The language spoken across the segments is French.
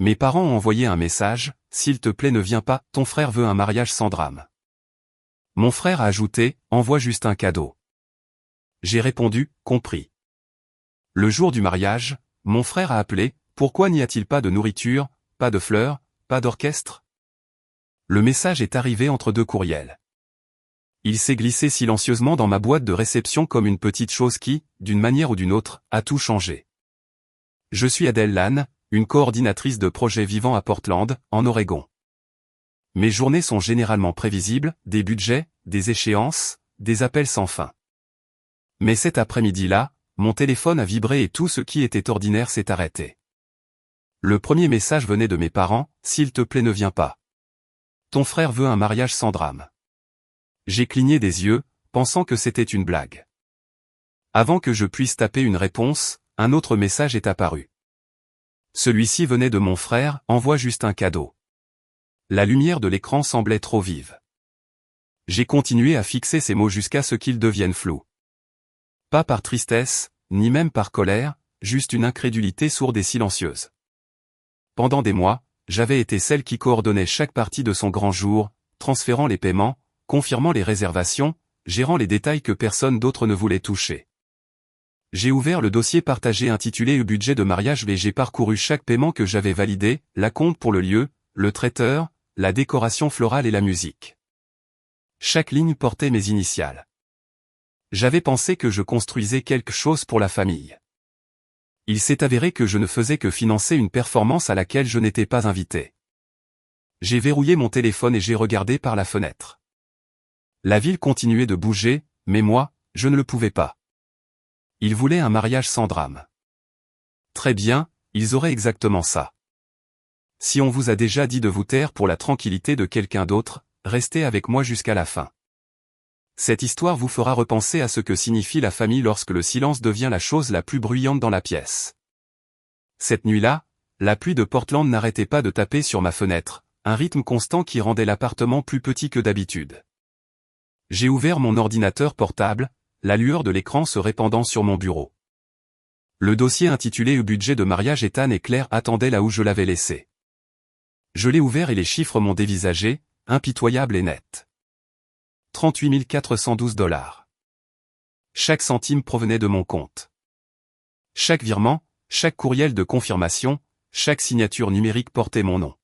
Mes parents ont envoyé un message, « S'il te plaît ne viens pas, ton frère veut un mariage sans drame. » Mon frère a ajouté, « Envoie juste un cadeau. » J'ai répondu, « Compris. » Le jour du mariage, mon frère a appelé, « Pourquoi n'y a-t-il pas de nourriture, pas de fleurs, pas d'orchestre ?» Le message est arrivé entre deux courriels. Il s'est glissé silencieusement dans ma boîte de réception comme une petite chose qui, d'une manière ou d'une autre, a tout changé. Je suis Adèle Lane, une coordinatrice de projet vivant à Portland, en Oregon. Mes journées sont généralement prévisibles, des budgets, des échéances, des appels sans fin. Mais cet après-midi-là, mon téléphone a vibré et tout ce qui était ordinaire s'est arrêté. Le premier message venait de mes parents, « S'il te plaît ne viens pas. Ton frère veut un mariage sans drame. » J'ai cligné des yeux, pensant que c'était une blague. Avant que je puisse taper une réponse, un autre message est apparu. Celui-ci venait de mon frère, « Envoie juste un cadeau. » La lumière de l'écran semblait trop vive. J'ai continué à fixer ces mots jusqu'à ce qu'ils deviennent flous. Pas par tristesse, ni même par colère, juste une incrédulité sourde et silencieuse. Pendant des mois, j'avais été celle qui coordonnait chaque partie de son grand jour, transférant les paiements, confirmant les réservations, gérant les détails que personne d'autre ne voulait toucher. J'ai ouvert le dossier partagé intitulé « Le budget de mariage » et j'ai parcouru chaque paiement que j'avais validé, la compte pour le lieu, le traiteur, la décoration florale et la musique. Chaque ligne portait mes initiales. J'avais pensé que je construisais quelque chose pour la famille. Il s'est avéré que je ne faisais que financer une performance à laquelle je n'étais pas invité. J'ai verrouillé mon téléphone et j'ai regardé par la fenêtre. La ville continuait de bouger, mais moi, je ne le pouvais pas. Ils voulaient un mariage sans drame. Très bien, ils auraient exactement ça. Si on vous a déjà dit de vous taire pour la tranquillité de quelqu'un d'autre, restez avec moi jusqu'à la fin. Cette histoire vous fera repenser à ce que signifie la famille lorsque le silence devient la chose la plus bruyante dans la pièce. Cette nuit-là, la pluie de Portland n'arrêtait pas de taper sur ma fenêtre, un rythme constant qui rendait l'appartement plus petit que d'habitude. J'ai ouvert mon ordinateur portable, la lueur de l'écran se répandant sur mon bureau. Le dossier intitulé « Le budget de mariage » Ethan et Claire attendait là où je l'avais laissé. Je l'ai ouvert et les chiffres m'ont dévisagé, impitoyables et nets. 38 412 $. Chaque centime provenait de mon compte. Chaque virement, chaque courriel de confirmation, chaque signature numérique portait mon nom.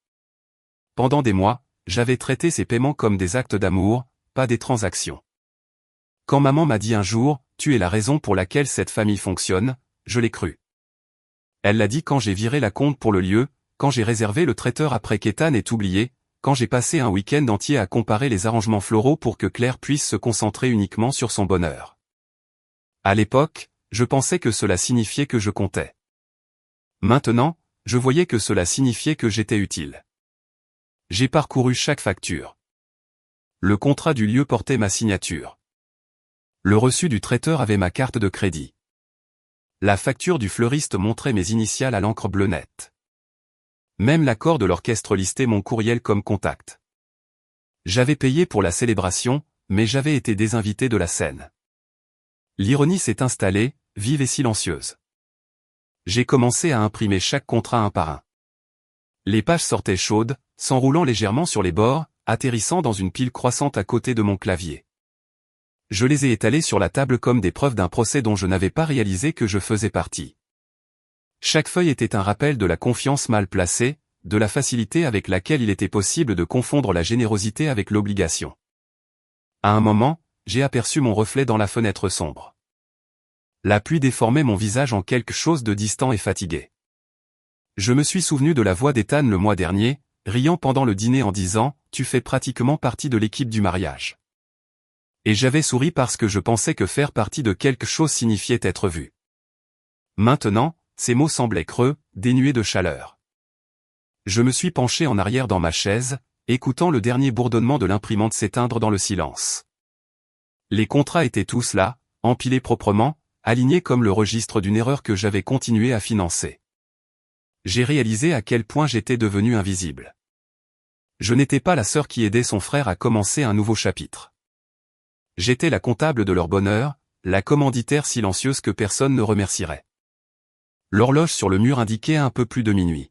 Pendant des mois, j'avais traité ces paiements comme des actes d'amour, pas des transactions. Quand maman m'a dit un jour, « Tu es la raison pour laquelle cette famille fonctionne », je l'ai cru. Elle l'a dit quand j'ai viré la compte pour le lieu, quand j'ai réservé le traiteur après qu'Ethan ait oublié, quand j'ai passé un week-end entier à comparer les arrangements floraux pour que Claire puisse se concentrer uniquement sur son bonheur. À l'époque, je pensais que cela signifiait que je comptais. Maintenant, je voyais que cela signifiait que j'étais utile. J'ai parcouru chaque facture. Le contrat du lieu portait ma signature. Le reçu du traiteur avait ma carte de crédit. La facture du fleuriste montrait mes initiales à l'encre bleue nette. Même l'accord de l'orchestre listait mon courriel comme contact. J'avais payé pour la célébration, mais j'avais été désinvité de la scène. L'ironie s'est installée, vive et silencieuse. J'ai commencé à imprimer chaque contrat un par un. Les pages sortaient chaudes, s'enroulant légèrement sur les bords, atterrissant dans une pile croissante à côté de mon clavier. Je les ai étalés sur la table comme des preuves d'un procès dont je n'avais pas réalisé que je faisais partie. Chaque feuille était un rappel de la confiance mal placée, de la facilité avec laquelle il était possible de confondre la générosité avec l'obligation. À un moment, j'ai aperçu mon reflet dans la fenêtre sombre. La pluie déformait mon visage en quelque chose de distant et fatigué. Je me suis souvenu de la voix d'Ethan le mois dernier, riant pendant le dîner en disant « Tu fais pratiquement partie de l'équipe du mariage ». Et j'avais souri parce que je pensais que faire partie de quelque chose signifiait être vu. Maintenant, ces mots semblaient creux, dénués de chaleur. Je me suis penché en arrière dans ma chaise, écoutant le dernier bourdonnement de l'imprimante s'éteindre dans le silence. Les contrats étaient tous là, empilés proprement, alignés comme le registre d'une erreur que j'avais continué à financer. J'ai réalisé à quel point j'étais devenu invisible. Je n'étais pas la sœur qui aidait son frère à commencer un nouveau chapitre. J'étais la comptable de leur bonheur, la commanditaire silencieuse que personne ne remercierait. L'horloge sur le mur indiquait un peu plus de minuit.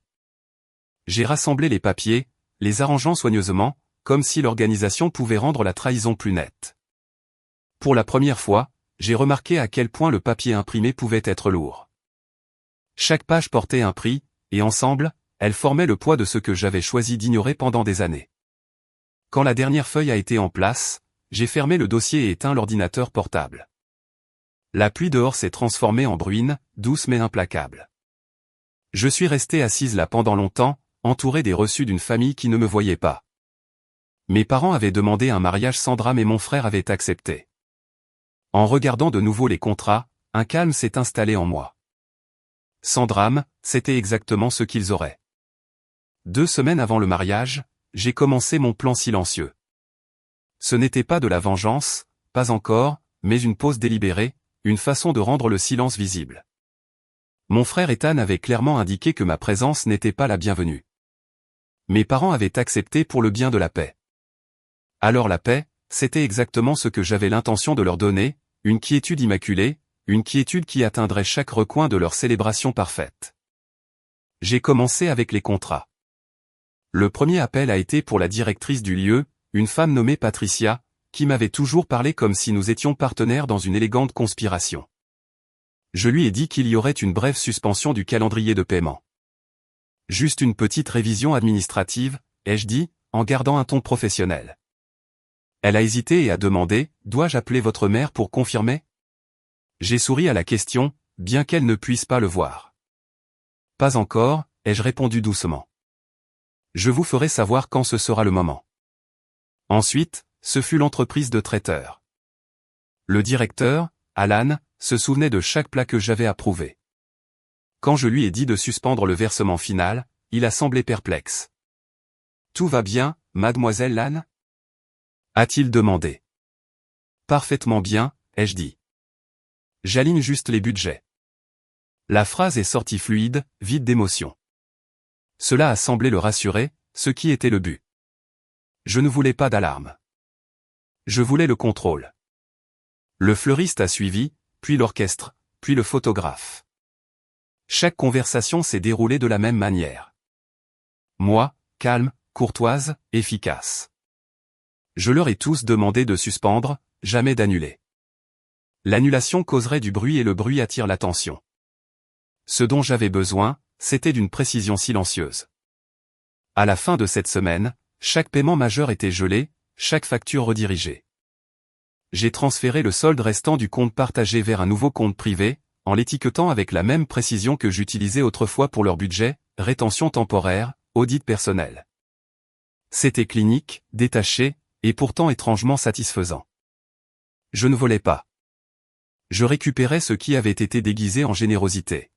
J'ai rassemblé les papiers, les arrangeant soigneusement, comme si l'organisation pouvait rendre la trahison plus nette. Pour la première fois, j'ai remarqué à quel point le papier imprimé pouvait être lourd. Chaque page portait un prix, et ensemble, elles formaient le poids de ce que j'avais choisi d'ignorer pendant des années. Quand la dernière feuille a été en place, j'ai fermé le dossier et éteint l'ordinateur portable. La pluie dehors s'est transformée en bruine, douce mais implacable. Je suis resté assise là pendant longtemps, entouré des reçus d'une famille qui ne me voyait pas. Mes parents avaient demandé un mariage sans drame et mon frère avait accepté. En regardant de nouveau les contrats, un calme s'est installé en moi. Sans drame, c'était exactement ce qu'ils auraient. 2 semaines avant le mariage, j'ai commencé mon plan silencieux. Ce n'était pas de la vengeance, pas encore, mais une pause délibérée, une façon de rendre le silence visible. Mon frère Ethan avait clairement indiqué que ma présence n'était pas la bienvenue. Mes parents avaient accepté pour le bien de la paix. Alors la paix, c'était exactement ce que j'avais l'intention de leur donner, une quiétude immaculée, une quiétude qui atteindrait chaque recoin de leur célébration parfaite. J'ai commencé avec les contrats. Le premier appel a été pour la directrice du lieu, une femme nommée Patricia, qui m'avait toujours parlé comme si nous étions partenaires dans une élégante conspiration. Je lui ai dit qu'il y aurait une brève suspension du calendrier de paiement. Juste une petite révision administrative, ai-je dit, en gardant un ton professionnel. Elle a hésité et a demandé, « Dois-je appeler votre mère pour confirmer ?» J'ai souri à la question, bien qu'elle ne puisse pas le voir. « Pas encore », ai-je répondu doucement. « Je vous ferai savoir quand ce sera le moment. » Ensuite, ce fut l'entreprise de traiteur. Le directeur, Alan, se souvenait de chaque plat que j'avais approuvé. Quand je lui ai dit de suspendre le versement final, il a semblé perplexe. « Tout va bien, mademoiselle Lan ?» a-t-il demandé. « Parfaitement bien, ai-je dit. J'aligne juste les budgets. » La phrase est sortie fluide, vide d'émotion. Cela a semblé le rassurer, ce qui était le but. Je ne voulais pas d'alarme. Je voulais le contrôle. Le fleuriste a suivi, puis l'orchestre, puis le photographe. Chaque conversation s'est déroulée de la même manière. Moi, calme, courtoise, efficace. Je leur ai tous demandé de suspendre, jamais d'annuler. L'annulation causerait du bruit et le bruit attire l'attention. Ce dont j'avais besoin, c'était d'une précision silencieuse. À la fin de cette semaine, chaque paiement majeur était gelé, chaque facture redirigée. J'ai transféré le solde restant du compte partagé vers un nouveau compte privé, en l'étiquetant avec la même précision que j'utilisais autrefois pour leur budget, rétention temporaire, audit personnel. C'était clinique, détaché, et pourtant étrangement satisfaisant. Je ne volais pas. Je récupérais ce qui avait été déguisé en générosité.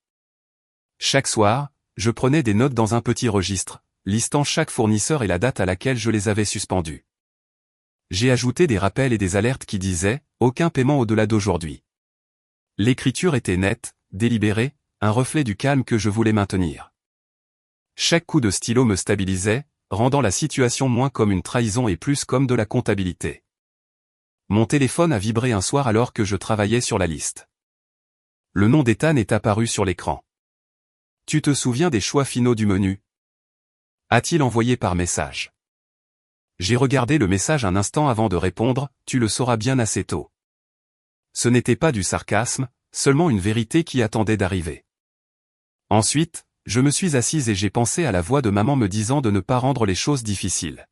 Chaque soir, je prenais des notes dans un petit registre, listant chaque fournisseur et la date à laquelle je les avais suspendus. J'ai ajouté des rappels et des alertes qui disaient « Aucun paiement au-delà d'aujourd'hui ». L'écriture était nette, délibérée, un reflet du calme que je voulais maintenir. Chaque coup de stylo me stabilisait, rendant la situation moins comme une trahison et plus comme de la comptabilité. Mon téléphone a vibré un soir alors que je travaillais sur la liste. Le nom d'Ethan est apparu sur l'écran. « Tu te souviens des choix finaux du menu ?» a-t-il envoyé par message. J'ai regardé le message un instant avant de répondre, « Tu le sauras bien assez tôt. » Ce n'était pas du sarcasme, seulement une vérité qui attendait d'arriver. Ensuite, je me suis assise et j'ai pensé à la voix de maman me disant de ne pas rendre les choses difficiles.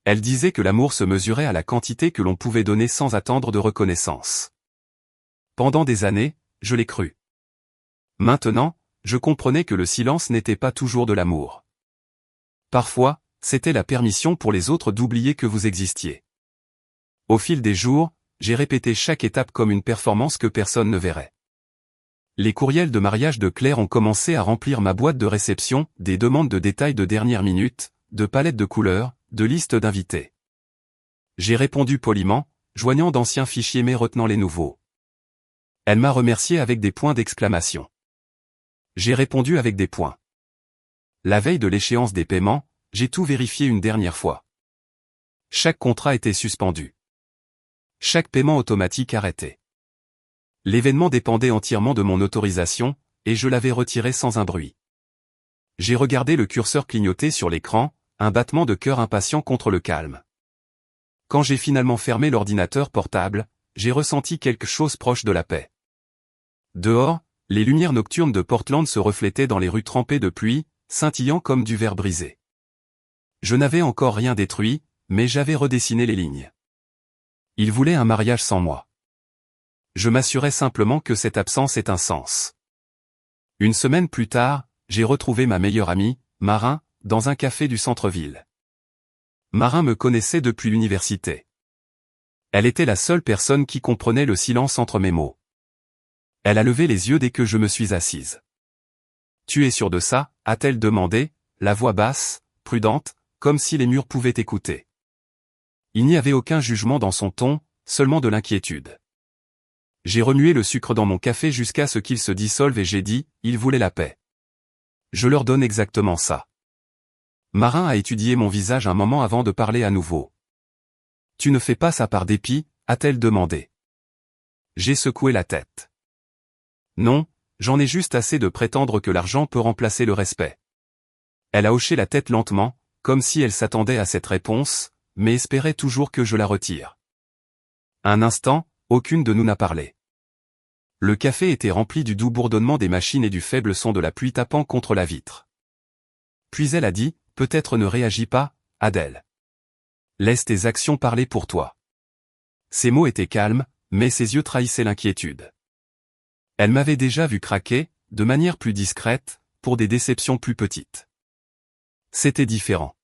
Elle disait que l'amour se mesurait à la quantité que l'on pouvait donner sans attendre de reconnaissance. Pendant des années, je l'ai cru. Maintenant, je comprenais que le silence n'était pas toujours de l'amour. Parfois, c'était la permission pour les autres d'oublier que vous existiez. Au fil des jours, j'ai répété chaque étape comme une performance que personne ne verrait. Les courriels de mariage de Claire ont commencé à remplir ma boîte de réception, des demandes de détails de dernière minute, de palettes de couleurs, de listes d'invités. J'ai répondu poliment, joignant d'anciens fichiers mais retenant les nouveaux. Elle m'a remercié avec des points d'exclamation. J'ai répondu avec des points. La veille de l'échéance des paiements, j'ai tout vérifié une dernière fois. Chaque contrat était suspendu. Chaque paiement automatique arrêté. L'événement dépendait entièrement de mon autorisation, et je l'avais retiré sans un bruit. J'ai regardé le curseur clignoter sur l'écran, un battement de cœur impatient contre le calme. Quand j'ai finalement fermé l'ordinateur portable, j'ai ressenti quelque chose proche de la paix. Dehors, les lumières nocturnes de Portland se reflétaient dans les rues trempées de pluie, scintillant comme du verre brisé. Je n'avais encore rien détruit, mais j'avais redessiné les lignes. Il voulait un mariage sans moi. Je m'assurais simplement que cette absence ait un sens. Une semaine plus tard, j'ai retrouvé ma meilleure amie, Marin, dans un café du centre-ville. Marin me connaissait depuis l'université. Elle était la seule personne qui comprenait le silence entre mes mots. Elle a levé les yeux dès que je me suis assise. « Tu es sûr de ça ?» a-t-elle demandé, la voix basse, prudente, comme si les murs pouvaient écouter. Il n'y avait aucun jugement dans son ton, seulement de l'inquiétude. J'ai remué le sucre dans mon café jusqu'à ce qu'il se dissolve et j'ai dit, il voulait la paix. Je leur donne exactement ça. Marin a étudié mon visage un moment avant de parler à nouveau. Tu ne fais pas ça par dépit, a-t-elle demandé. J'ai secoué la tête. Non, j'en ai juste assez de prétendre que l'argent peut remplacer le respect. Elle a hoché la tête lentement, comme si elle s'attendait à cette réponse, mais espérait toujours que je la retire. Un instant, aucune de nous n'a parlé. Le café était rempli du doux bourdonnement des machines et du faible son de la pluie tapant contre la vitre. Puis elle a dit, peut-être ne réagis pas, Adèle. Laisse tes actions parler pour toi. Ses mots étaient calmes, mais ses yeux trahissaient l'inquiétude. Elle m'avait déjà vu craquer, de manière plus discrète, pour des déceptions plus petites. C'était différent.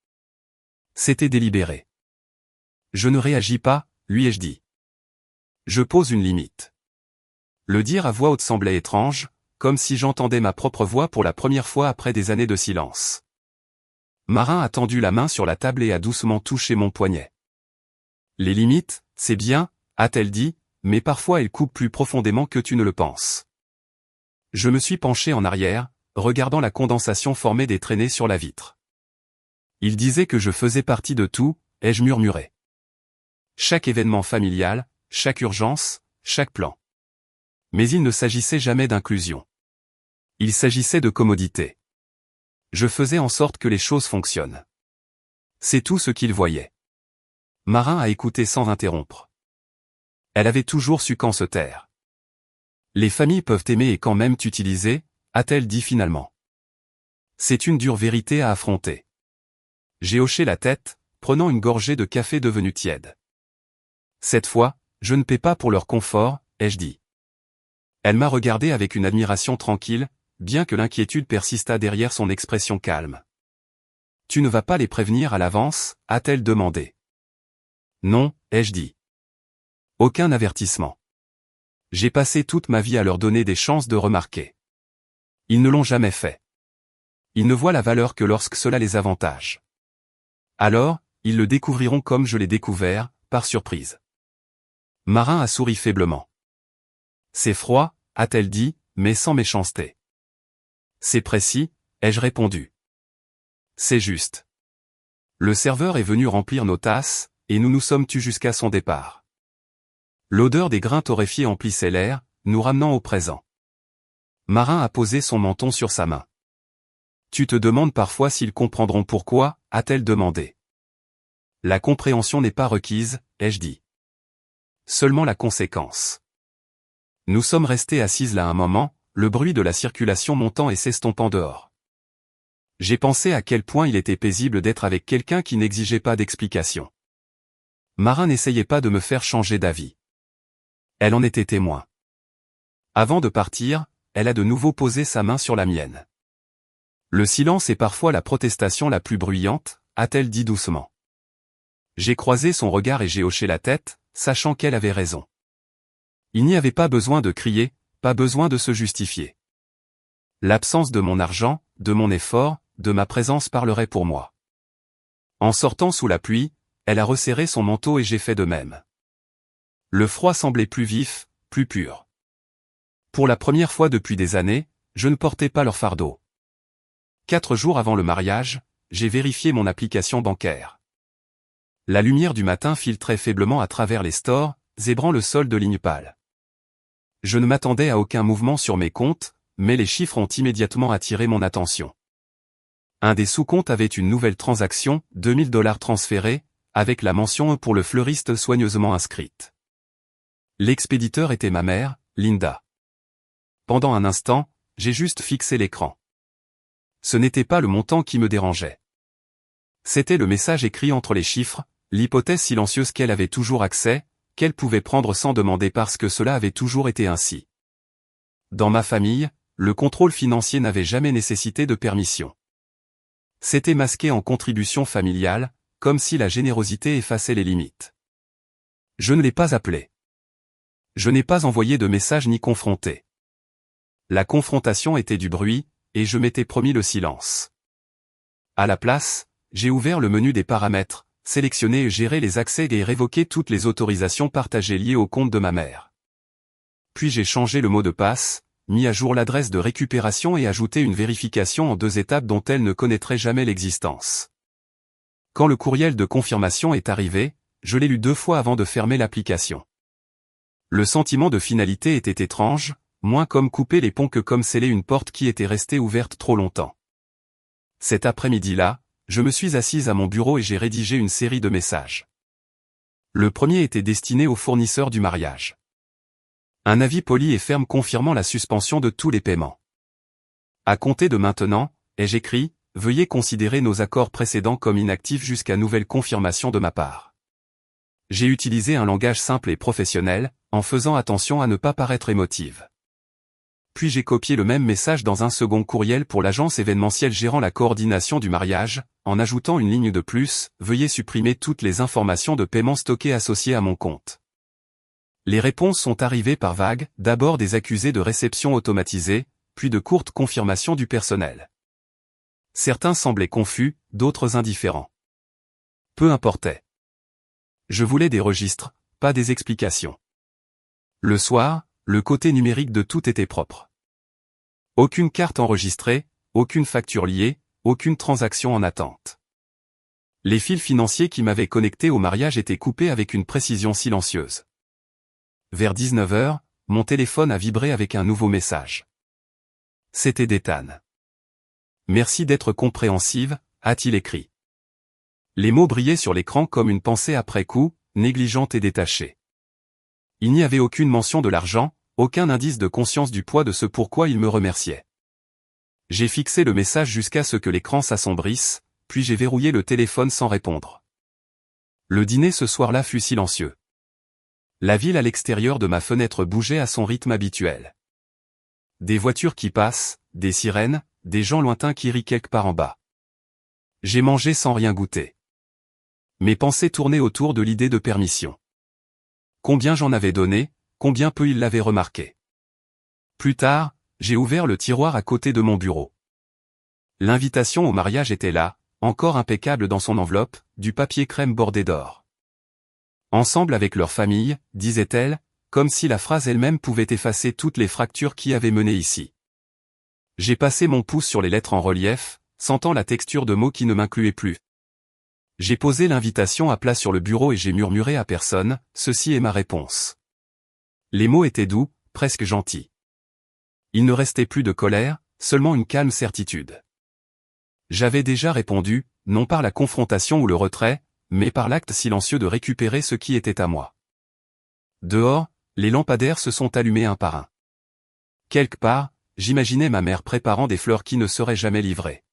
C'était délibéré. Je ne réagis pas, lui ai-je dit. Je pose une limite. Le dire à voix haute semblait étrange, comme si j'entendais ma propre voix pour la première fois après des années de silence. Marin a tendu la main sur la table et a doucement touché mon poignet. Les limites, c'est bien, a-t-elle dit, mais parfois elles coupent plus profondément que tu ne le penses. Je me suis penché en arrière, regardant la condensation formée des traînées sur la vitre. Il disait que je faisais partie de tout, ai-je murmuré. Chaque événement familial, chaque urgence, chaque plan. Mais il ne s'agissait jamais d'inclusion. Il s'agissait de commodité. Je faisais en sorte que les choses fonctionnent. C'est tout ce qu'il voyait. Marin a écouté sans interrompre. Elle avait toujours su quand se taire. Les familles peuvent aimer et quand même t'utiliser, a-t-elle dit finalement. C'est une dure vérité à affronter. J'ai hoché la tête, prenant une gorgée de café devenu tiède. Cette fois, je ne paie pas pour leur confort, ai-je dit. Elle m'a regardé avec une admiration tranquille, bien que l'inquiétude persistât derrière son expression calme. Tu ne vas pas les prévenir à l'avance, a-t-elle demandé. Non, ai-je dit. Aucun avertissement. J'ai passé toute ma vie à leur donner des chances de remarquer. Ils ne l'ont jamais fait. Ils ne voient la valeur que lorsque cela les avantage. Alors, ils le découvriront comme je l'ai découvert, par surprise. Marin a souri faiblement. C'est froid, a-t-elle dit, mais sans méchanceté. C'est précis, ai-je répondu. C'est juste. Le serveur est venu remplir nos tasses, et nous nous sommes tus jusqu'à son départ. L'odeur des grains torréfiés emplissait l'air, nous ramenant au présent. Marin a posé son menton sur sa main. Tu te demandes parfois s'ils comprendront pourquoi, a-t-elle demandé. La compréhension n'est pas requise, ai-je dit. Seulement la conséquence. Nous sommes restés assises là un moment, le bruit de la circulation montant et s'estompant dehors. J'ai pensé à quel point il était paisible d'être avec quelqu'un qui n'exigeait pas d'explication. Marin n'essayait pas de me faire changer d'avis. Elle en était témoin. Avant de partir, elle a de nouveau posé sa main sur la mienne. Le silence est parfois la protestation la plus bruyante, a-t-elle dit doucement. J'ai croisé son regard et j'ai hoché la tête, sachant qu'elle avait raison. Il n'y avait pas besoin de crier, pas besoin de se justifier. L'absence de mon argent, de mon effort, de ma présence parlerait pour moi. En sortant sous la pluie, elle a resserré son manteau et j'ai fait de même. Le froid semblait plus vif, plus pur. Pour la première fois depuis des années, je ne portais pas leur fardeau. 4 jours avant le mariage, j'ai vérifié mon application bancaire. La lumière du matin filtrait faiblement à travers les stores, zébrant le sol de lignes pâles. Je ne m'attendais à aucun mouvement sur mes comptes, mais les chiffres ont immédiatement attiré mon attention. Un des sous-comptes avait une nouvelle transaction, $2000 transférés, avec la mention pour le fleuriste soigneusement inscrite. L'expéditeur était ma mère, Linda. Pendant un instant, j'ai juste fixé l'écran. Ce n'était pas le montant qui me dérangeait. C'était le message écrit entre les chiffres, l'hypothèse silencieuse qu'elle avait toujours accès, qu'elle pouvait prendre sans demander parce que cela avait toujours été ainsi. Dans ma famille, le contrôle financier n'avait jamais nécessité de permission. C'était masqué en contribution familiale, comme si la générosité effaçait les limites. Je ne l'ai pas appelé. Je n'ai pas envoyé de message ni confronté. La confrontation était du bruit, et je m'étais promis le silence. À la place, j'ai ouvert le menu des paramètres, sélectionné et géré les accès et révoqué toutes les autorisations partagées liées au compte de ma mère. Puis j'ai changé le mot de passe, mis à jour l'adresse de récupération et ajouté une vérification en 2 étapes dont elle ne connaîtrait jamais l'existence. Quand le courriel de confirmation est arrivé, je l'ai lu 2 fois avant de fermer l'application. Le sentiment de finalité était étrange, moins comme couper les ponts que comme sceller une porte qui était restée ouverte trop longtemps. Cet après-midi-là, je me suis assise à mon bureau et j'ai rédigé une série de messages. Le premier était destiné au fournisseur du mariage. Un avis poli et ferme confirmant la suspension de tous les paiements. À compter de maintenant, ai-je écrit, veuillez considérer nos accords précédents comme inactifs jusqu'à nouvelle confirmation de ma part. J'ai utilisé un langage simple et professionnel, en faisant attention à ne pas paraître émotive. Puis j'ai copié le même message dans un second courriel pour l'agence événementielle gérant la coordination du mariage, en ajoutant une ligne de plus, veuillez supprimer toutes les informations de paiement stockées associées à mon compte. Les réponses sont arrivées par vagues, d'abord des accusés de réception automatisée, puis de courtes confirmations du personnel. Certains semblaient confus, d'autres indifférents. Peu importait. Je voulais des registres, pas des explications. Le soir, le côté numérique de tout était propre. Aucune carte enregistrée, aucune facture liée, aucune transaction en attente. Les fils financiers qui m'avaient connecté au mariage étaient coupés avec une précision silencieuse. Vers 19h, mon téléphone a vibré avec un nouveau message. C'était d'Ethan. Merci d'être compréhensive, a-t-il écrit. Les mots brillaient sur l'écran comme une pensée après coup, négligente et détachée. Il n'y avait aucune mention de l'argent, aucun indice de conscience du poids de ce pourquoi il me remerciait. J'ai fixé le message jusqu'à ce que l'écran s'assombrisse, puis j'ai verrouillé le téléphone sans répondre. Le dîner ce soir-là fut silencieux. La ville à l'extérieur de ma fenêtre bougeait à son rythme habituel. Des voitures qui passent, des sirènes, des gens lointains qui rient quelque part en bas. J'ai mangé sans rien goûter. Mes pensées tournaient autour de l'idée de permission. Combien j'en avais donné, combien peu il l'avait remarqué. Plus tard, j'ai ouvert le tiroir à côté de mon bureau. L'invitation au mariage était là, encore impeccable dans son enveloppe, du papier crème bordé d'or. Ensemble avec leur famille, disait-elle, comme si la phrase elle-même pouvait effacer toutes les fractures qui avaient mené ici. J'ai passé mon pouce sur les lettres en relief, sentant la texture de mots qui ne m'incluaient plus. J'ai posé l'invitation à plat sur le bureau et j'ai murmuré à personne, ceci est ma réponse. Les mots étaient doux, presque gentils. Il ne restait plus de colère, seulement une calme certitude. J'avais déjà répondu, non par la confrontation ou le retrait, mais par l'acte silencieux de récupérer ce qui était à moi. Dehors, les lampadaires se sont allumés un par un. Quelque part, j'imaginais ma mère préparant des fleurs qui ne seraient jamais livrées.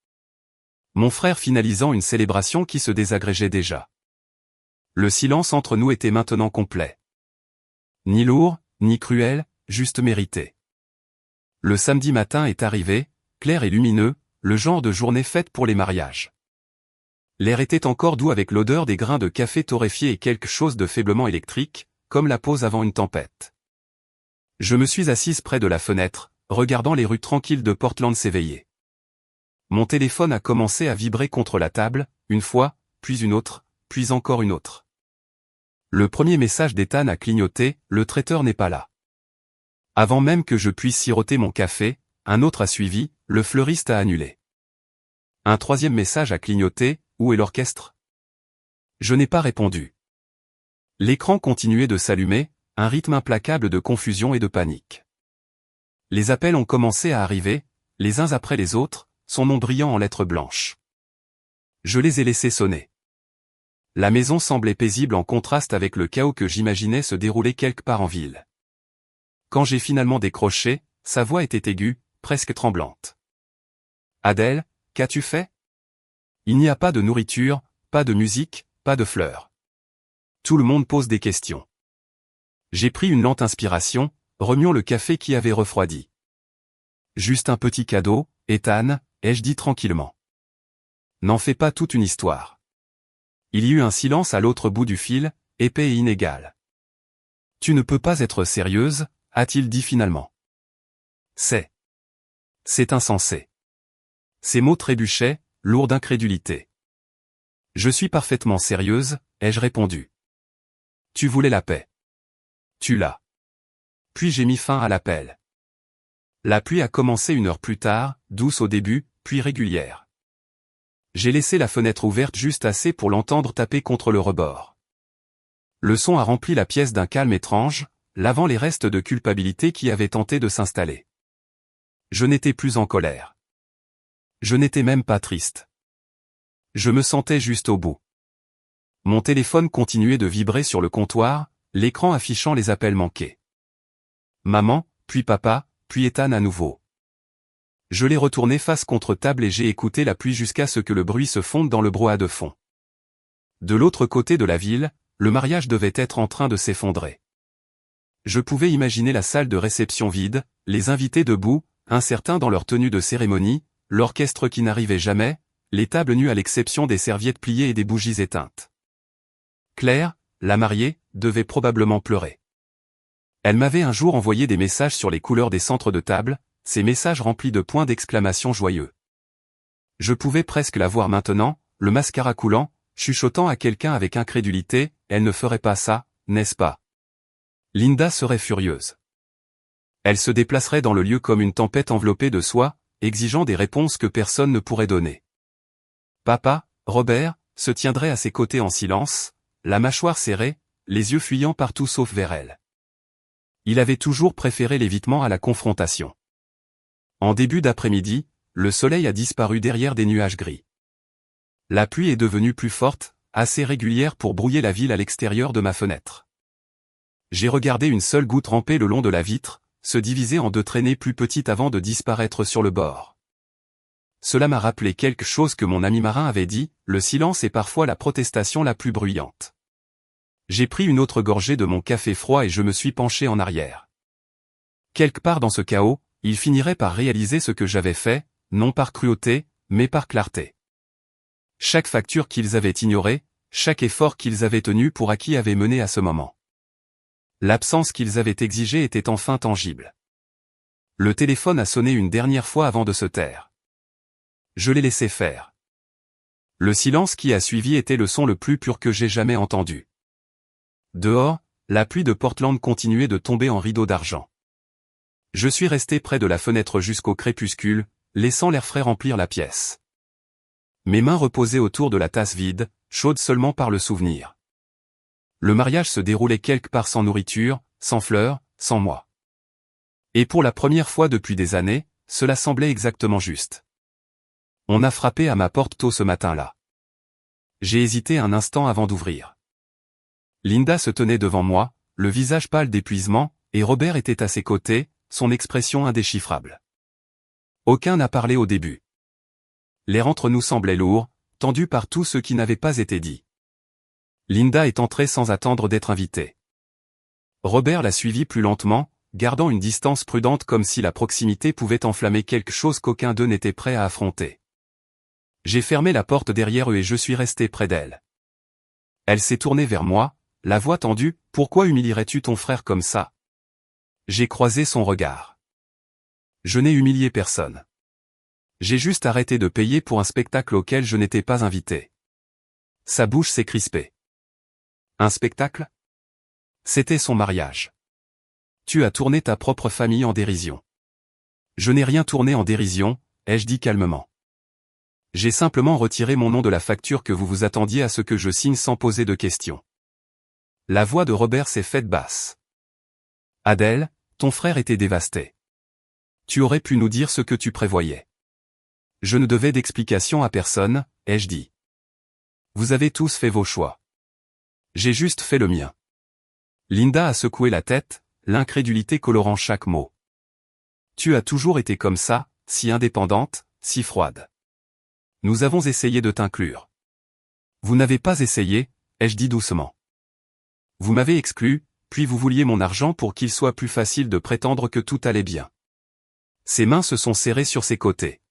Mon frère finalisant une célébration qui se désagrégeait déjà. Le silence entre nous était maintenant complet. Ni lourd, ni cruel, juste mérité. Le samedi matin est arrivé, clair et lumineux, le genre de journée faite pour les mariages. L'air était encore doux avec l'odeur des grains de café torréfiés et quelque chose de faiblement électrique, comme la pause avant une tempête. Je me suis assise près de la fenêtre, regardant les rues tranquilles de Portland s'éveiller. Mon téléphone a commencé à vibrer contre la table, une fois, puis une autre, puis encore une autre. Le premier message d'Ethan a clignoté, le traiteur n'est pas là. Avant même que je puisse siroter mon café, un autre a suivi, le fleuriste a annulé. Un troisième message a clignoté, où est l'orchestre? Je n'ai pas répondu. L'écran continuait de s'allumer, un rythme implacable de confusion et de panique. Les appels ont commencé à arriver, les uns après les autres, son nom brillant en lettres blanches. Je les ai laissés sonner. La maison semblait paisible en contraste avec le chaos que j'imaginais se dérouler quelque part en ville. Quand j'ai finalement décroché, sa voix était aiguë, presque tremblante. « Adèle, qu'as-tu fait ? Il n'y a pas de nourriture, pas de musique, pas de fleurs. Tout le monde pose des questions. » J'ai pris une lente inspiration, remuant le café qui avait refroidi. « Juste un petit cadeau, Ethan, » ai-je dit tranquillement. « N'en fais pas toute une histoire. » Il y eut un silence à l'autre bout du fil, épais et inégal. « Tu ne peux pas être sérieuse, » a-t-il dit finalement. « C'est insensé. » Ces mots trébuchaient, lourds d'incrédulité. « Je suis parfaitement sérieuse, » ai-je répondu. « Tu voulais la paix. Tu l'as. » Puis j'ai mis fin à l'appel. La pluie a commencé 1 heure plus tard, douce au début, puis régulière. J'ai laissé la fenêtre ouverte juste assez pour l'entendre taper contre le rebord. Le son a rempli la pièce d'un calme étrange, lavant les restes de culpabilité qui avaient tenté de s'installer. Je n'étais plus en colère. Je n'étais même pas triste. Je me sentais juste au bout. Mon téléphone continuait de vibrer sur le comptoir, l'écran affichant les appels manqués. Maman, puis papa, puis Ethan à nouveau. Je l'ai retourné face contre table et j'ai écouté la pluie jusqu'à ce que le bruit se fonde dans le brouhaha de fond. De l'autre côté de la ville, le mariage devait être en train de s'effondrer. Je pouvais imaginer la salle de réception vide, les invités debout, incertains dans leur tenue de cérémonie, l'orchestre qui n'arrivait jamais, les tables nues à l'exception des serviettes pliées et des bougies éteintes. Claire, la mariée, devait probablement pleurer. Elle m'avait un jour envoyé des messages sur les couleurs des centres de table, ces messages remplis de points d'exclamation joyeux. Je pouvais presque la voir maintenant, le mascara coulant, chuchotant à quelqu'un avec incrédulité, « Elle ne ferait pas ça, n'est-ce pas ? » Linda serait furieuse. Elle se déplacerait dans le lieu comme une tempête enveloppée de soie, exigeant des réponses que personne ne pourrait donner. Papa, Robert, se tiendrait à ses côtés en silence, la mâchoire serrée, les yeux fuyant partout sauf vers elle. Il avait toujours préféré l'évitement à la confrontation. En début d'après-midi, le soleil a disparu derrière des nuages gris. La pluie est devenue plus forte, assez régulière pour brouiller la ville à l'extérieur de ma fenêtre. J'ai regardé une seule goutte ramper le long de la vitre, se diviser en 2 traînées plus petites avant de disparaître sur le bord. Cela m'a rappelé quelque chose que mon ami marin avait dit, le silence est parfois la protestation la plus bruyante. J'ai pris une autre gorgée de mon café froid et je me suis penché en arrière. Quelque part dans ce chaos, ils finiraient par réaliser ce que j'avais fait, non par cruauté, mais par clarté. Chaque facture qu'ils avaient ignorée, chaque effort qu'ils avaient tenu pour acquis avait mené à ce moment. L'absence qu'ils avaient exigée était enfin tangible. Le téléphone a sonné une dernière fois avant de se taire. Je l'ai laissé faire. Le silence qui a suivi était le son le plus pur que j'ai jamais entendu. Dehors, la pluie de Portland continuait de tomber en rideaux d'argent. Je suis resté près de la fenêtre jusqu'au crépuscule, laissant l'air frais remplir la pièce. Mes mains reposaient autour de la tasse vide, chaude seulement par le souvenir. Le mariage se déroulait quelque part sans nourriture, sans fleurs, sans moi. Et pour la première fois depuis des années, cela semblait exactement juste. On a frappé à ma porte tôt ce matin-là. J'ai hésité un instant avant d'ouvrir. Linda se tenait devant moi, le visage pâle d'épuisement, et Robert était à ses côtés, son expression indéchiffrable. Aucun n'a parlé au début. L'air entre nous semblait lourd, tendu par tout ce qui n'avait pas été dit. Linda est entrée sans attendre d'être invitée. Robert l'a suivie plus lentement, gardant une distance prudente comme si la proximité pouvait enflammer quelque chose qu'aucun d'eux n'était prêt à affronter. J'ai fermé la porte derrière eux et je suis resté près d'elle. Elle s'est tournée vers moi, la voix tendue, « Pourquoi humilierais-tu ton frère comme ça ?» J'ai croisé son regard. Je n'ai humilié personne. J'ai juste arrêté de payer pour un spectacle auquel je n'étais pas invité. Sa bouche s'est crispée. Un spectacle ? C'était son mariage. Tu as tourné ta propre famille en dérision. Je n'ai rien tourné en dérision, ai-je dit calmement. J'ai simplement retiré mon nom de la facture que vous vous attendiez à ce que je signe sans poser de questions. La voix de Robert s'est faite basse. Adèle, ton frère était dévasté. Tu aurais pu nous dire ce que tu prévoyais. Je ne devais d'explication à personne, ai-je dit. Vous avez tous fait vos choix. J'ai juste fait le mien. Linda a secoué la tête, l'incrédulité colorant chaque mot. Tu as toujours été comme ça, si indépendante, si froide. Nous avons essayé de t'inclure. Vous n'avez pas essayé, ai-je dit doucement. Vous m'avez exclu, puis vous vouliez mon argent pour qu'il soit plus facile de prétendre que tout allait bien. Ses mains se sont serrées sur ses côtés.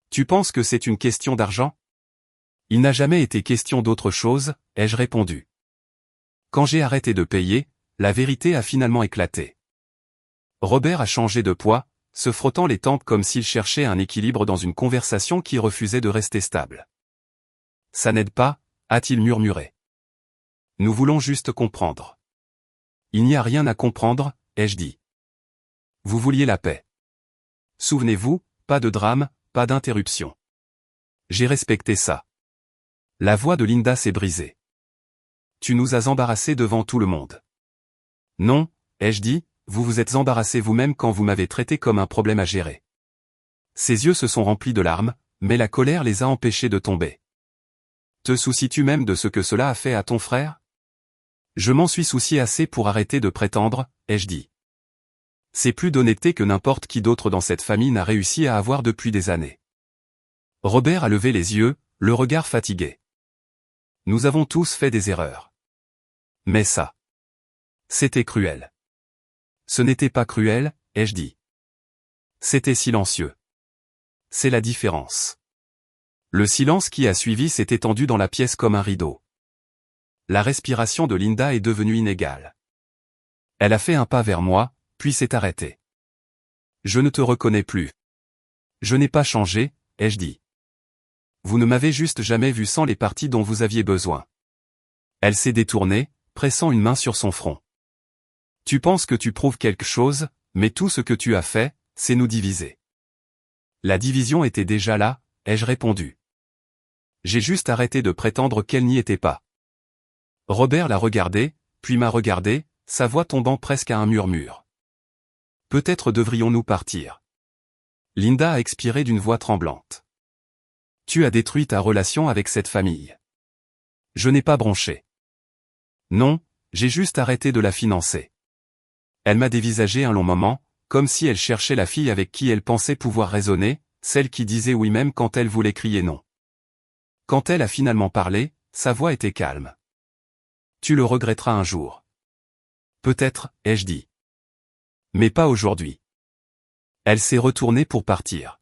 Tu penses que c'est une question d'argent? Il n'a jamais été question d'autre chose, ai-je répondu. Quand j'ai arrêté de payer, la vérité a finalement éclaté. Robert a changé de poids, se frottant les tempes comme s'il cherchait un équilibre dans une conversation qui refusait de rester stable. Ça n'aide pas, a-t-il murmuré. Nous voulons juste comprendre. Il n'y a rien à comprendre, ai-je dit. Vous vouliez la paix. Souvenez-vous, pas de drame, pas d'interruption. J'ai respecté ça. La voix de Linda s'est brisée. Tu nous as embarrassés devant tout le monde. Non, ai-je dit, vous vous êtes embarrassé vous-même quand vous m'avez traité comme un problème à gérer. Ses yeux se sont remplis de larmes, mais la colère les a empêchés de tomber. Te soucies-tu même de ce que cela a fait à ton frère? Je m'en suis soucié assez pour arrêter de prétendre, ai-je dit. C'est plus d'honnêteté que n'importe qui d'autre dans cette famille n'a réussi à avoir depuis des années. Robert a levé les yeux, le regard fatigué. Nous avons tous fait des erreurs. Mais ça. C'était cruel. Ce n'était pas cruel, ai-je dit. C'était silencieux. C'est la différence. Le silence qui a suivi s'est étendu dans la pièce comme un rideau. La respiration de Linda est devenue inégale. Elle a fait un pas vers moi, puis s'est arrêtée. Je ne te reconnais plus. Je n'ai pas changé, ai-je dit. Vous ne m'avez juste jamais vu sans les parties dont vous aviez besoin. Elle s'est détournée, pressant une main sur son front. Tu penses que tu prouves quelque chose, mais tout ce que tu as fait, c'est nous diviser. La division était déjà là, ai-je répondu. J'ai juste arrêté de prétendre qu'elle n'y était pas. Robert l'a regardé, puis m'a regardé, sa voix tombant presque à un murmure. Peut-être devrions-nous partir. Linda a expiré d'une voix tremblante. Tu as détruit ta relation avec cette famille. Je n'ai pas bronché. Non, j'ai juste arrêté de la financer. Elle m'a dévisagé un long moment, comme si elle cherchait la fille avec qui elle pensait pouvoir raisonner, celle qui disait oui même quand elle voulait crier non. Quand elle a finalement parlé, sa voix était calme. Tu le regretteras un jour. Peut-être, ai-je dit. Mais pas aujourd'hui. Elle s'est retournée pour partir.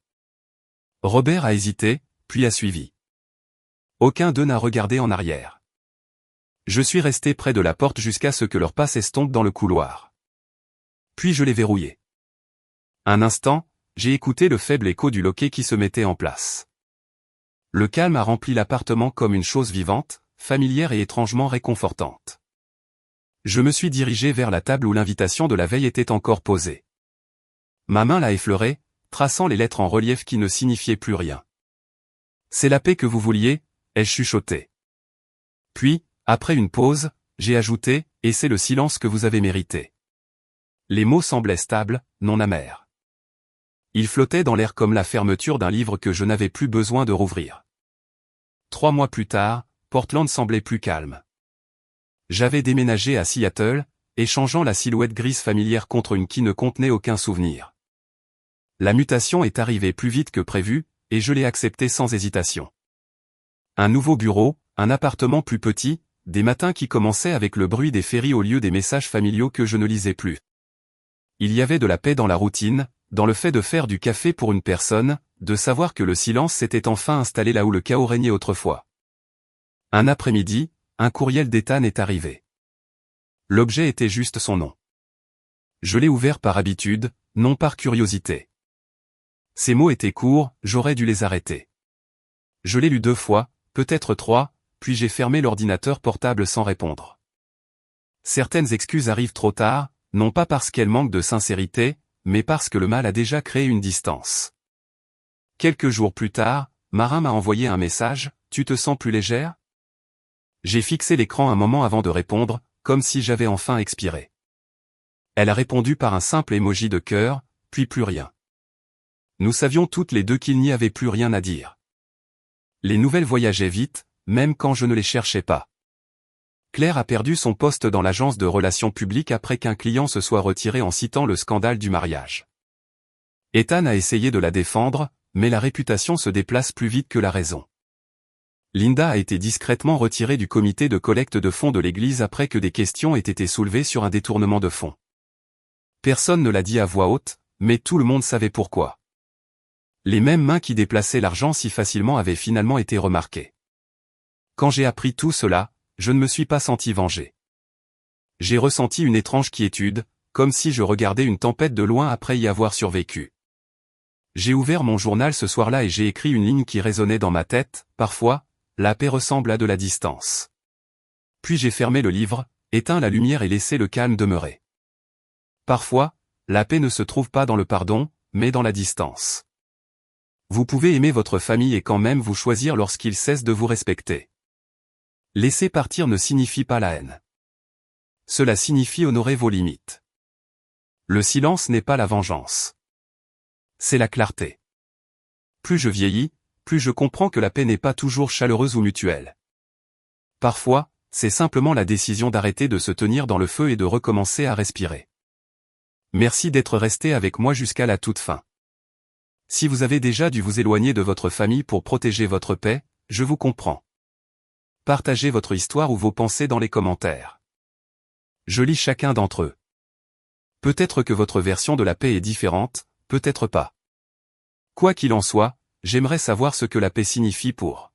Robert a hésité, puis a suivi. Aucun d'eux n'a regardé en arrière. Je suis resté près de la porte jusqu'à ce que leur pas s'estompe dans le couloir. Puis je l'ai verrouillé. Un instant, j'ai écouté le faible écho du loquet qui se mettait en place. Le calme a rempli l'appartement comme une chose vivante, familière et étrangement réconfortante. Je me suis dirigé vers la table où l'invitation de la veille était encore posée. Ma main l'a effleurée, traçant les lettres en relief qui ne signifiaient plus rien. C'est la paix que vous vouliez, ai-je chuchoté. Puis, après une pause, j'ai ajouté, et c'est le silence que vous avez mérité. Les mots semblaient stables, non amers. Ils flottaient dans l'air comme la fermeture d'un livre que je n'avais plus besoin de rouvrir. 3 mois plus tard, Portland semblait plus calme. J'avais déménagé à Seattle, échangeant la silhouette grise familière contre une qui ne contenait aucun souvenir. La mutation est arrivée plus vite que prévu, et je l'ai acceptée sans hésitation. Un nouveau bureau, un appartement plus petit, des matins qui commençaient avec le bruit des ferries au lieu des messages familiaux que je ne lisais plus. Il y avait de la paix dans la routine, dans le fait de faire du café pour une personne, de savoir que le silence s'était enfin installé là où le chaos régnait autrefois. Un après-midi, un courriel d'Ethan est arrivé. L'objet était juste son nom. Je l'ai ouvert par habitude, non par curiosité. Ces mots étaient courts, j'aurais dû les arrêter. Je l'ai lu 2 fois, peut-être 3, puis j'ai fermé l'ordinateur portable sans répondre. Certaines excuses arrivent trop tard, non pas parce qu'elles manquent de sincérité, mais parce que le mal a déjà créé une distance. Quelques jours plus tard, Marin m'a envoyé un message, « Tu te sens plus légère ?» J'ai fixé l'écran un moment avant de répondre, comme si j'avais enfin expiré. Elle a répondu par un simple emoji de cœur, puis plus rien. Nous savions toutes les deux qu'il n'y avait plus rien à dire. Les nouvelles voyageaient vite, même quand je ne les cherchais pas. Claire a perdu son poste dans l'agence de relations publiques après qu'un client se soit retiré en citant le scandale du mariage. Ethan a essayé de la défendre, mais la réputation se déplace plus vite que la raison. Linda a été discrètement retirée du comité de collecte de fonds de l'église après que des questions aient été soulevées sur un détournement de fonds. Personne ne l'a dit à voix haute, mais tout le monde savait pourquoi. Les mêmes mains qui déplaçaient l'argent si facilement avaient finalement été remarquées. Quand j'ai appris tout cela, je ne me suis pas senti vengé. J'ai ressenti une étrange quiétude, comme si je regardais une tempête de loin après y avoir survécu. J'ai ouvert mon journal ce soir-là et j'ai écrit une ligne qui résonnait dans ma tête, parfois, la paix ressemble à de la distance. Puis j'ai fermé le livre, éteint la lumière et laissé le calme demeurer. Parfois, la paix ne se trouve pas dans le pardon, mais dans la distance. Vous pouvez aimer votre famille et quand même vous choisir lorsqu'ils cessent de vous respecter. Laisser partir ne signifie pas la haine. Cela signifie honorer vos limites. Le silence n'est pas la vengeance. C'est la clarté. Plus je vieillis, plus je comprends que la paix n'est pas toujours chaleureuse ou mutuelle. Parfois, c'est simplement la décision d'arrêter de se tenir dans le feu et de recommencer à respirer. Merci d'être resté avec moi jusqu'à la toute fin. Si vous avez déjà dû vous éloigner de votre famille pour protéger votre paix, je vous comprends. Partagez votre histoire ou vos pensées dans les commentaires. Je lis chacun d'entre eux. Peut-être que votre version de la paix est différente, peut-être pas. Quoi qu'il en soit, j'aimerais savoir ce que la paix signifie pour